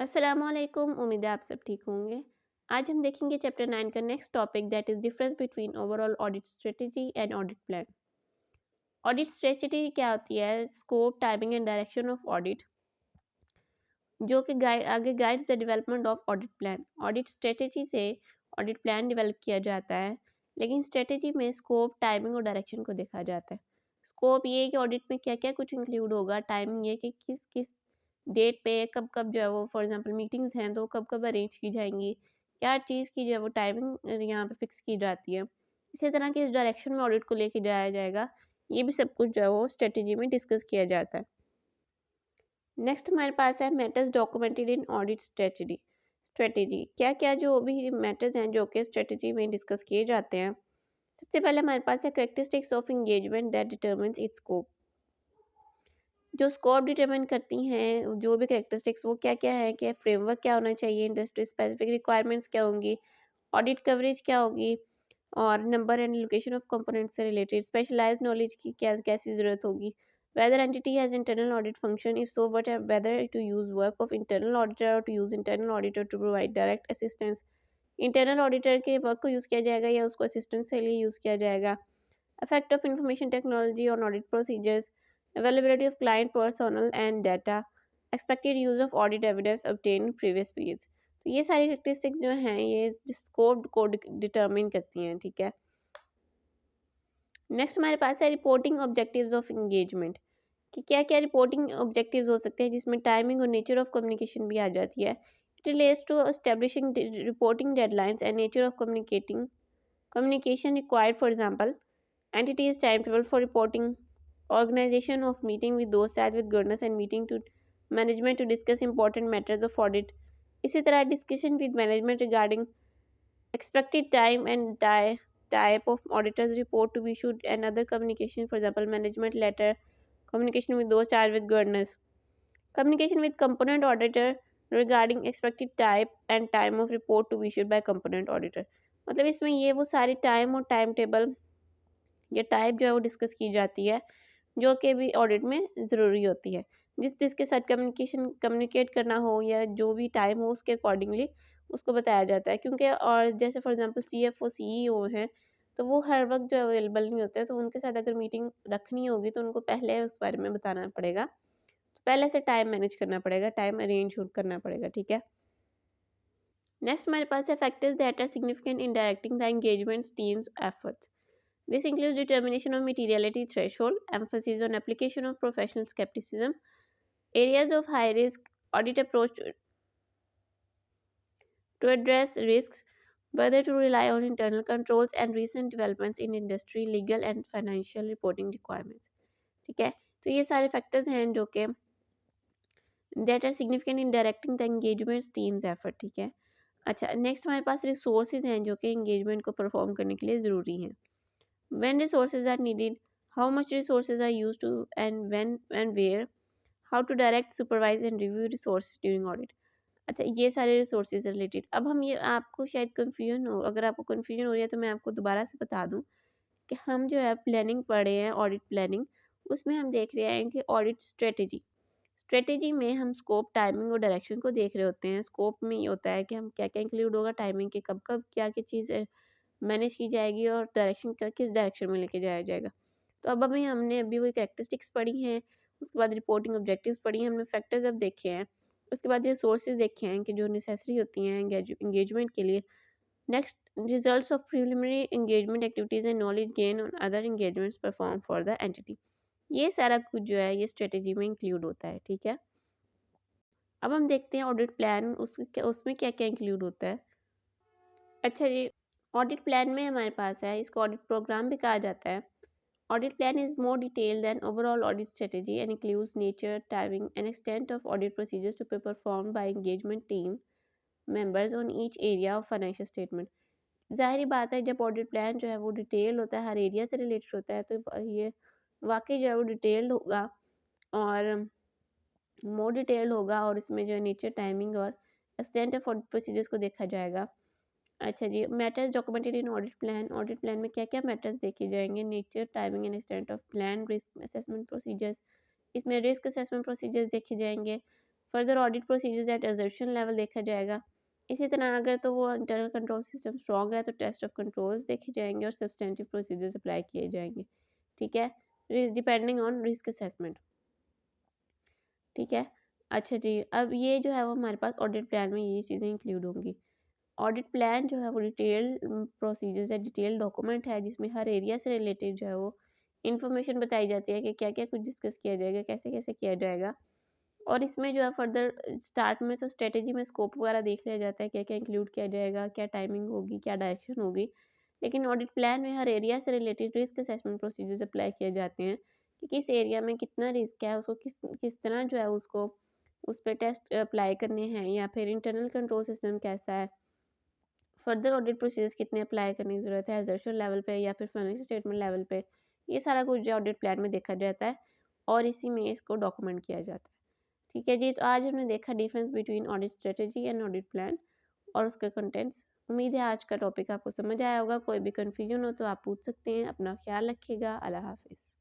अस्सलामुअलैकुम। उम्मीद है आप सब ठीक होंगे। आज हम देखेंगे चैप्टर 9 का next topic that is difference between overall audit strategy and audit plan. Audit strategy क्या होती है? Scope, timing and direction of audit, जो कि आगे guides the development of audit plan. Audit strategy से ऑडिट प्लान डेवलप किया जाता है, लेकिन स्ट्रेटजी में स्कोप, टाइमिंग और डायरेक्शन को देखा जाता है। स्कोप ये है कि ऑडिट में क्या क्या कुछ इंक्लूड होगा, टाइमिंग ये कि किस किस डेट पे कब कब जो है वो फॉर एग्जांपल मीटिंग्स हैं तो कब कब अरेंज की जाएंगी, क्या चीज़ की जो है वो टाइमिंग यहाँ पे फिक्स की जाती है। इसी तरह किस डायरेक्शन में ऑडिट को लेके जाया जाएगा, ये भी सब कुछ जो है वो स्ट्रेटजी में डिस्कस किया जाता है। नेक्स्ट हमारे पास है matters documented in audit strategy. Strategy क्या क्या जो भी मैटर्स हैं जो कि स्ट्रेटजी में डिस्कस किए जाते हैं। सबसे पहले हमारे पास है characteristics of engagement that determines it's scope. जो स्कोप डिटरमाइन करती हैं जो भी कैरेक्टरिस्टिक्स वो क्या क्या है, क्या फ्रेमवर्क क्या होना चाहिए, इंडस्ट्री स्पेसिफिक रिक्वायरमेंट्स क्या होंगी, ऑडिट कवरेज क्या होगी, और number and location of components से रिलेटेड स्पेशलाइज्ड नॉलेज की क्या कैसी ज़रूरत होगी, whether entity has internal audit function, if so but whether to use work of internal auditor और to use internal auditor to provide direct assistance. Internal auditor के work को use किया जाएगा या उसको असिस्टेंस के लिए यूज़ किया जाएगा। Effect of information technology on audit procedures, availability of client personnel and data, expected use of audit evidence obtained in previous periods। तो ये सारी कैरेक्टरिस्टिक जो हैं ये स्कोप को डिटरमिन करती हैं, ठीक है। नेक्स्ट हमारे पास है रिपोर्टिंग ऑब्जेक्टिव्स ऑफ एंगेजमेंट, कि क्या क्या रिपोर्टिंग ऑब्जेक्टिव्स हो सकते हैं जिसमें टाइमिंग और नेचर ऑफ कम्युनिकेशन भी आ जाती है। It relates to establishing reporting deadlines and nature of communication required, for example entities timetable for reporting, organization of meeting with those charged with governance and meeting to management to discuss important matters of audit। इसी तरह discussion with management regarding expected time and type of auditor's report to be issued and other communication, for example management letter, communication with those charged with governance, communication with component auditor regarding expected type and time of report to be issued by component auditor। मतलब इसमें ये वो सारी time और time table या type जो है वो डिस्कस की जाती है जो कि भी ऑडिट में ज़रूरी होती है। जिसके साथ कम्युनिकेट करना हो या जो भी टाइम हो उसके अकॉर्डिंगली उसको बताया जाता है, क्योंकि और जैसे फॉर एग्जांपल सीएफओ सीईओ हैं तो वो हर वक्त जो अवेलेबल नहीं होते, तो उनके साथ अगर मीटिंग रखनी होगी तो उनको पहले उस बारे में बताना पड़ेगा, तो पहले से टाइम मैनेज करना पड़ेगा, टाइम अरेंज करना पड़ेगा, ठीक है। नेक्स्ट हमारे पास है factors that are significant in directing the engagement teams efforts. This includes determination of materiality threshold, emphasis on application of professional skepticism, areas of high risk, audit approach to address risks, whether to rely on internal controls, and recent developments in industry, legal and financial reporting requirements। ठीक है, तो ये सारे factors हैं जो कि that are significant in directing the engagement teams effort, ठीक है। अच्छा, नेक्स्ट हमारे पास रिसोर्सेज हैं जो कि एंगेजमेंट को परफॉर्म करने के लिए ज़रूरी हैं। When resources are needed, how much resources are used to and when and where, how to direct, supervise and review resources during audit। अच्छा, ये सारे रिसोर्सेज रिलेटेड। अब हम ये आपको शायद कन्फ्यूजन हो, अगर आपको कन्फ्यूजन हो रही है तो मैं आपको दोबारा से बता दूं कि हम जो है प्लानिंग पढ़े हैं, ऑडिट प्लानिंग, उसमें हम देख रहे हैं कि ऑडिट स्ट्रेटजी, स्ट्रेटजी में हम स्कोप, टाइमिंग और डायरेक्शन को देख रहे होते हैं। स्कोप में ये होता है कि हम क्या क्या इंक्लूड होगा, टाइमिंग के कब कब क्या क्या चीज़ मैनेज की जाएगी और डायरेक्शन का किस डायरेक्शन में लेके जाया जाएगा। तो अब अभी हमने अभी वही कैरेक्टरिस्टिक्स पढ़ी हैं, उसके बाद रिपोर्टिंग ऑब्जेक्टिव्स पढ़ी हैं, हमने फैक्टर्स अब देखे हैं, उसके बाद ये सोर्सेज देखे हैं कि जो नेसेसरी होती हैं एंगेजमेंट के लिए। Next, results of preliminary engagement activities and knowledge gain on other engagements perform for the entity. ये सारा कुछ जो है ये स्ट्रेटेजी में इंक्लूड होता है, ठीक है। अब हम देखते हैं ऑडिट प्लान, उसमें क्या क्या इंक्लूड होता है। अच्छा जी, ऑडिट प्लान में हमारे पास है, इसको ऑडिट प्रोग्राम भी कहा जाता है। Audit plan is more detailed than overall audit strategy and includes nature, timing, and extent of audit procedures to be performed by engagement team members on each area of financial statement। ज़ाहिरी बात है जब audit plan जो है वो detail होता है, हर area से related होता है, तो ये वाकई जो है वो डिटेल्ड होगा और मोर डिटेल्ड होगा, और इसमें जो है नेचर, टाइमिंग और एक्सटेंट ऑफ ऑडिट प्रोसीजर्स को देखा जाएगा। अच्छा जी, matters documented in audit plan में क्या क्या मैटर्स देखे जाएंगे, nature, timing and extent of plan, risk assessment procedures, इसमें रिस्क असेसमेंट प्रोसीजर्स देखे जाएंगे, further audit procedures at assertion level देखा जाएगा। इसी तरह अगर तो वो इंटरनल कंट्रोल सिस्टम स्ट्रॉन्ग है तो टेस्ट ऑफ कंट्रोल्स देखे जाएंगे और सब्सटेंटिव प्रोसीजर्स अप्लाई किए जाएंगे। ठीक है, डिपेंडिंग ऑन रिस्क असेसमेंट। ठीक है, अच्छा जी, अब ये जो है वो हमारे पास ऑडिट प्लान में ये चीज़ें इंक्लूड होंगी। ऑडिट प्लान जो है वो डिटेल प्रोसीजर्स है, डिटेल डॉक्यूमेंट है जिसमें हर एरिया से रिलेटेड जो है वो इन्फॉर्मेशन बताई जाती है कि क्या क्या कुछ डिस्कस किया जाएगा, कैसे कैसे किया जाएगा। और इसमें जो है फर्दर स्टार्ट में तो स्ट्रेटेजी में स्कोप वगैरह देख लिया जाता है, क्या क्या इंक्लूड किया जाएगा, क्या टाइमिंग होगी, क्या डायरेक्शन होगी। लेकिन ऑडिट प्लान में हर एरिया से related risk assessment procedures apply किए जाते हैं कि किस एरिया में कितना रिस्क है, उसको किस किस तरह जो है उसको उस पर टेस्ट अप्लाई करने हैं, या फिर इंटरनल कंट्रोल सिस्टम कैसा है, फर्दर ऑडिट प्रोसीजर्स कितने अप्लाई करने की ज़रूरत है एजर्शन लेवल पे या फिर फाइनेंशियल स्टेटमेंट लेवल पे। ये सारा कुछ जो ऑडिट प्लान में देखा जाता है और इसी में इसको डॉक्यूमेंट किया जाता है। ठीक है जी, तो आज हमने देखा difference between audit strategy and audit plan और उसके कंटेंट्स। उम्मीद है आज का टॉपिक आपको समझ आया होगा। कोई भी कन्फ्यूजन हो तो आप पूछ सकते हैं। अपना ख्याल रखिएगा। अल्लाह हाफिज़।